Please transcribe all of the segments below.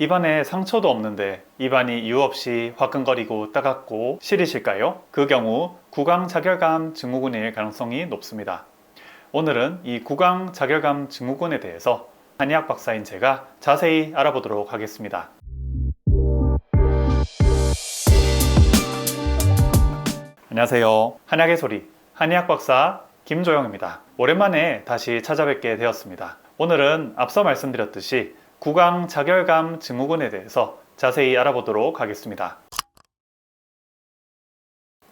입안에 상처도 없는데 입안이 이유 없이 화끈거리고 따갑고 시리실까요? 그 경우 구강자결감 증후군일 가능성이 높습니다. 오늘은 이 구강자결감 증후군에 대해서 한의학 박사인 제가 자세히 알아보도록 하겠습니다. 안녕하세요. 한의학의 소리 한의학 박사 김조영입니다. 오랜만에 다시 찾아뵙게 되었습니다. 오늘은 앞서 말씀드렸듯이 구강자결감 증후군에 대해서 자세히 알아보도록 하겠습니다.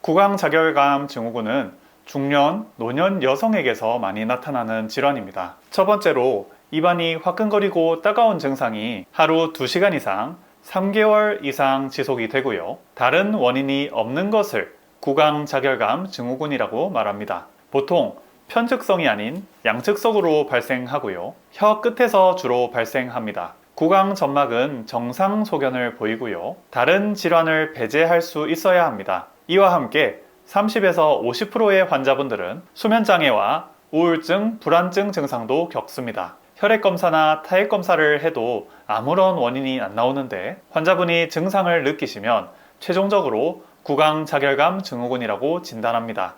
구강자결감 증후군은 중년, 노년 여성에게서 많이 나타나는 질환입니다. 첫 번째로 입안이 화끈거리고 따가운 증상이 하루 2시간 이상, 3개월 이상 지속이 되고요. 다른 원인이 없는 것을 구강자결감 증후군이라고 말합니다. 보통 편측성이 아닌 양측성으로 발생하고요. 혀 끝에서 주로 발생합니다. 구강 점막은 정상 소견을 보이고요. 다른 질환을 배제할 수 있어야 합니다. 이와 함께 30에서 50%의 환자분들은 수면장애와 우울증, 불안증 증상도 겪습니다. 혈액검사나 타액검사를 해도 아무런 원인이 안 나오는데 환자분이 증상을 느끼시면 최종적으로 구강자결감 증후군이라고 진단합니다.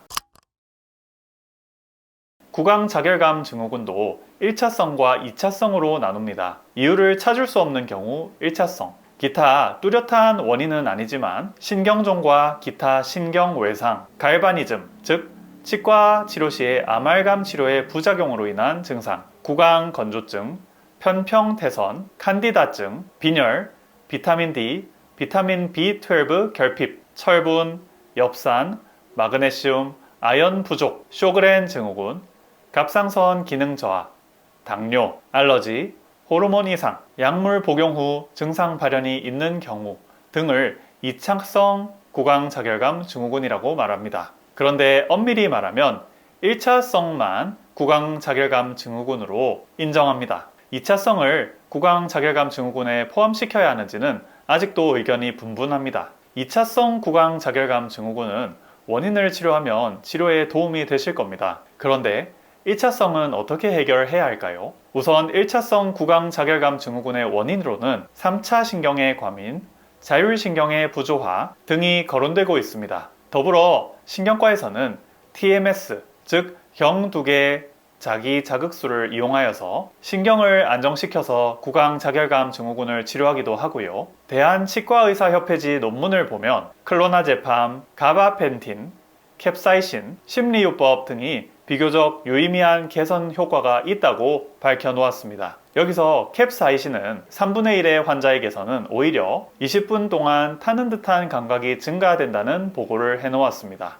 구강자결감 증후군도 1차성과 2차성으로 나눕니다. 이유를 찾을 수 없는 경우 1차성, 기타 뚜렷한 원인은 아니지만 신경종과 기타 신경외상, 갈바니즘, 즉 치과 치료 시에 아말감 치료의 부작용으로 인한 증상, 구강건조증, 편평태선, 칸디다증, 빈혈, 비타민 D, 비타민 B12 결핍, 철분, 엽산, 마그네슘, 아연 부족, 쇼그렌 증후군, 갑상선 기능 저하, 당뇨, 알러지, 호르몬 이상, 약물 복용 후 증상 발현이 있는 경우 등을 2차성 구강자결감 증후군이라고 말합니다. 그런데 엄밀히 말하면 1차성만 구강자결감 증후군으로 인정합니다. 2차성을 구강자결감 증후군에 포함시켜야 하는지는 아직도 의견이 분분합니다. 2차성 구강자결감 증후군은 원인을 치료하면 치료에 도움이 되실 겁니다. 그런데 1차성은 어떻게 해결해야 할까요? 우선 1차성 구강자결감 증후군의 원인으로는 3차 신경의 과민, 자율신경의 부조화 등이 거론되고 있습니다. 더불어 신경과에서는 TMS, 즉 경두개 자기자극술을 이용하여서 신경을 안정시켜서 구강자결감 증후군을 치료하기도 하고요. 대한치과의사협회지 논문을 보면 클로나제팜, 가바펜틴, 캡사이신, 심리요법 등이 비교적 유의미한 개선 효과가 있다고 밝혀놓았습니다. 여기서 캡사이신은 3분의 1의 환자에게서는 오히려 20분 동안 타는 듯한 감각이 증가된다는 보고를 해놓았습니다.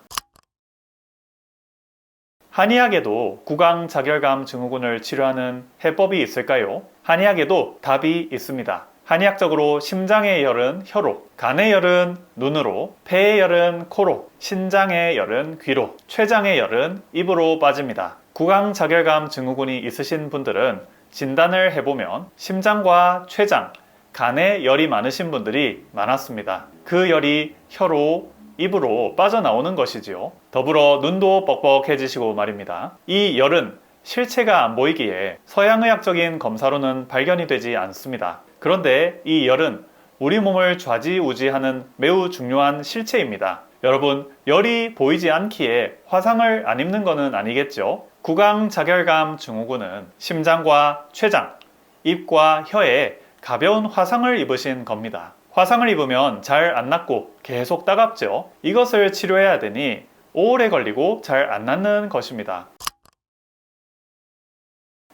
한의학에도 구강자결감 증후군을 치료하는 해법이 있을까요? 한의학에도 답이 있습니다. 한의학적으로 심장의 열은 혀로, 간의 열은 눈으로, 폐의 열은 코로, 신장의 열은 귀로, 췌장의 열은 입으로 빠집니다. 구강자결감 증후군이 있으신 분들은 진단을 해보면 심장과 췌장, 간에 열이 많으신 분들이 많았습니다. 그 열이 혀로, 입으로 빠져나오는 것이지요. 더불어 눈도 뻑뻑해지시고 말입니다. 이 열은 실체가 안 보이기에 서양의학적인 검사로는 발견이 되지 않습니다. 그런데 이 열은 우리 몸을 좌지우지하는 매우 중요한 실체입니다. 여러분, 열이 보이지 않기에 화상을 안 입는 것은 아니겠죠? 구강자결감 증후군은 심장과 췌장, 입과 혀에 가벼운 화상을 입으신 겁니다. 화상을 입으면 잘 안 낫고 계속 따갑죠? 이것을 치료해야 되니 오래 걸리고 잘 안 낫는 것입니다.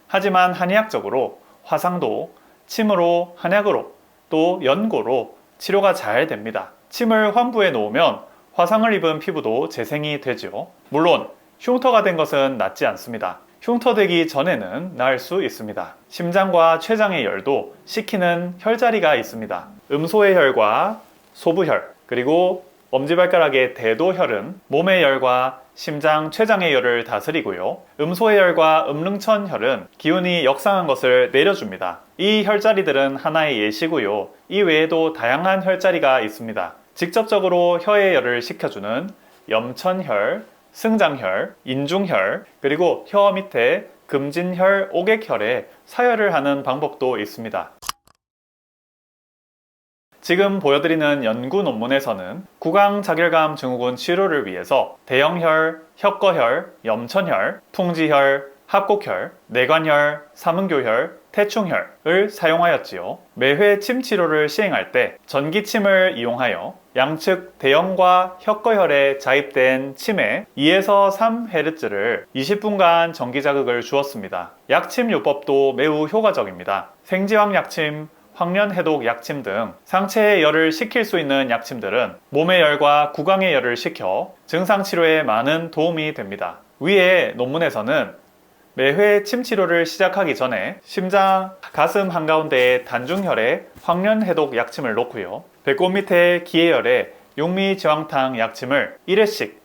하지만 한의학적으로 화상도 침으로, 한약으로, 또 연고로 치료가 잘 됩니다. 침을 환부해 놓으면 화상을 입은 피부도 재생이 되죠. 물론 흉터가 된 것은 낫지 않습니다. 흉터되기 전에는 나을 수 있습니다. 심장과 췌장의 열도 식히는 혈자리가 있습니다. 음소의 혈과 소부혈, 그리고 엄지발가락의 대도혈은 몸의 열과 심장, 췌장의 열을 다스리고요. 음소의 혈과 음릉천혈은 기운이 역상한 것을 내려줍니다. 이 혈자리들은 하나의 예시고요. 이 외에도 다양한 혈자리가 있습니다. 직접적으로 혀의 열을 식혀주는 염천혈, 승장혈, 인중혈, 그리고 혀 밑에 금진혈, 오객혈에 사혈을 하는 방법도 있습니다. 지금 보여드리는 연구 논문에서는 구강자결감 증후군 치료를 위해서 대형혈, 혁거혈, 염천혈, 풍지혈, 합곡혈, 내관혈, 삼은교혈, 태충혈을 사용하였지요. 매회 침 치료를 시행할 때 전기침을 이용하여 양측 대형과 혁거혈에 자입된 침에 2에서 3Hz를 20분간 전기 자극을 주었습니다. 약침 요법도 매우 효과적입니다. 생지황 약침, 황련해독 약침 등 상체의 열을 식힐 수 있는 약침들은 몸의 열과 구강의 열을 식혀 증상 치료에 많은 도움이 됩니다. 위의 논문에서는 매회 침 치료를 시작하기 전에 심장, 가슴 한가운데에 단중혈에 황련해독 약침을 놓고요. 배꼽 밑에 기해혈에 육미지황탕 약침을 1회씩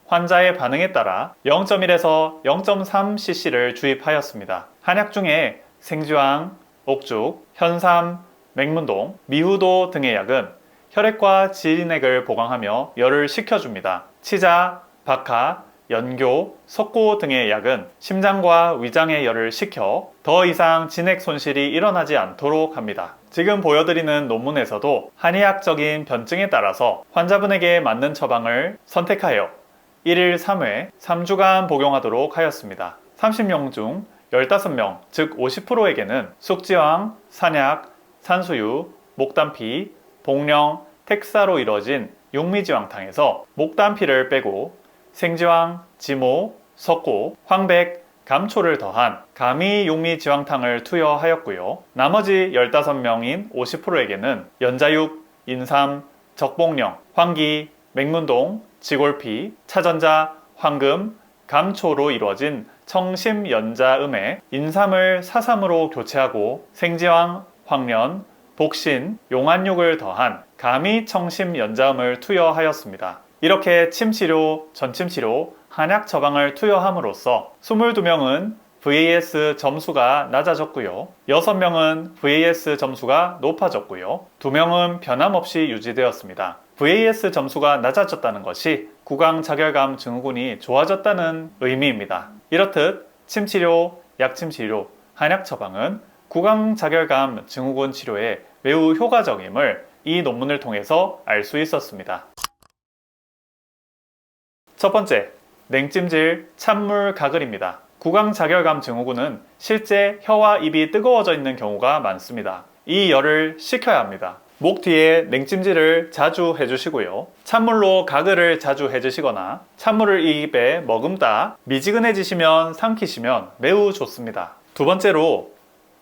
환자의 반응에 따라 0.1에서 0.3cc를 주입하였습니다. 한약 중에 생지황, 옥죽, 현삼, 맹문동, 미후도 등의 약은 혈액과 진액을 보강하며 열을 식혀줍니다. 치자, 박하, 연교, 석고 등의 약은 심장과 위장의 열을 식혀 더 이상 진액 손실이 일어나지 않도록 합니다. 지금 보여드리는 논문에서도 한의학적인 변증에 따라서 환자분에게 맞는 처방을 선택하여 1일 3회 3주간 복용하도록 하였습니다. 30명 중 15명, 즉 50%에게는 숙지황, 산약, 산수유, 목단피, 복령, 택사로 이루어진 육미지황탕에서 목단피를 빼고 생지황, 지모, 석고, 황백, 감초를 더한 가미 육미지황탕을 투여하였고요. 나머지 15명인 50%에게는 연자육, 인삼, 적복령, 황기, 맹문동, 지골피, 차전자, 황금, 감초로 이루어진 청심연자음에 인삼을 사삼으로 교체하고 생지황, 황련, 복신, 용안육을 더한 가미청심연자음을 투여하였습니다. 이렇게 침치료, 전침치료, 한약 처방을 투여함으로써 22명은 VAS 점수가 낮아졌고요. 6명은 VAS 점수가 높아졌고요. 2명은 변함없이 유지되었습니다. VAS 점수가 낮아졌다는 것이 구강자결감 증후군이 좋아졌다는 의미입니다. 이렇듯 침치료, 약침치료, 한약 처방은 구강자결감 증후군 치료에 매우 효과적임을 이 논문을 통해서 알 수 있었습니다. 첫 번째, 냉찜질, 찬물 가글입니다. 구강자결감 증후군은 실제 혀와 입이 뜨거워져 있는 경우가 많습니다. 이 열을 식혀야 합니다. 목 뒤에 냉찜질을 자주 해주시고요. 찬물로 가글을 자주 해주시거나 찬물을 입에 머금다 미지근해지시면 삼키시면 매우 좋습니다. 두 번째로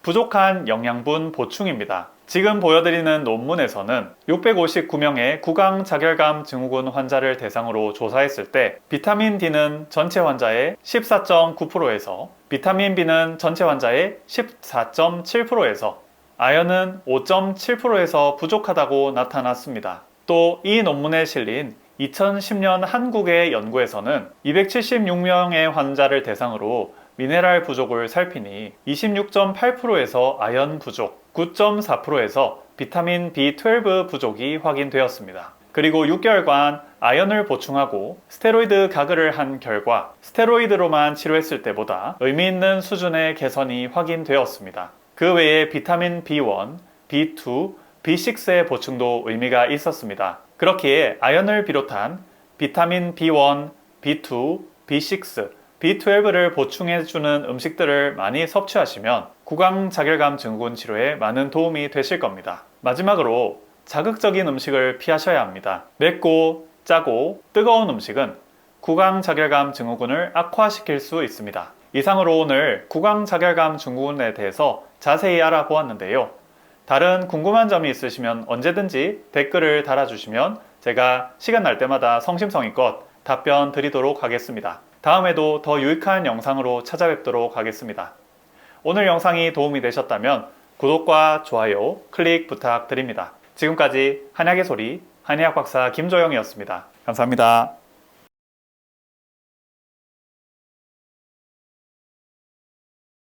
부족한 영양분 보충입니다. 지금 보여드리는 논문에서는 659명의 구강자결감 증후군 환자를 대상으로 조사했을 때 비타민 D는 전체 환자의 14.9%에서 비타민 B는 전체 환자의 14.7%에서 아연은 5.7%에서 부족하다고 나타났습니다. 또 이 논문에 실린 2010년 한국의 연구에서는 276명의 환자를 대상으로 미네랄 부족을 살피니 26.8%에서 아연 부족, 9.4%에서 비타민 B12 부족이 확인되었습니다. 그리고 6개월간 아연을 보충하고 스테로이드 가글을 한 결과 스테로이드로만 치료했을 때보다 의미 있는 수준의 개선이 확인되었습니다. 그 외에 비타민 B1, B2, B6의 보충도 의미가 있었습니다. 그렇기에 아연을 비롯한 비타민 B1, B2, B6, B12를 보충해주는 음식들을 많이 섭취하시면 구강자결감 증후군 치료에 많은 도움이 되실 겁니다. 마지막으로 자극적인 음식을 피하셔야 합니다. 맵고 짜고 뜨거운 음식은 구강자결감 증후군을 악화시킬 수 있습니다. 이상으로 오늘 구강자결감 증후군에 대해서 자세히 알아보았는데요. 다른 궁금한 점이 있으시면 언제든지 댓글을 달아주시면 제가 시간 날 때마다 성심성의껏 답변 드리도록 하겠습니다. 다음에도 더 유익한 영상으로 찾아뵙도록 하겠습니다. 오늘 영상이 도움이 되셨다면 구독과 좋아요, 클릭 부탁드립니다. 지금까지 한약의 소리 한의학 박사 김조영이었습니다. 감사합니다.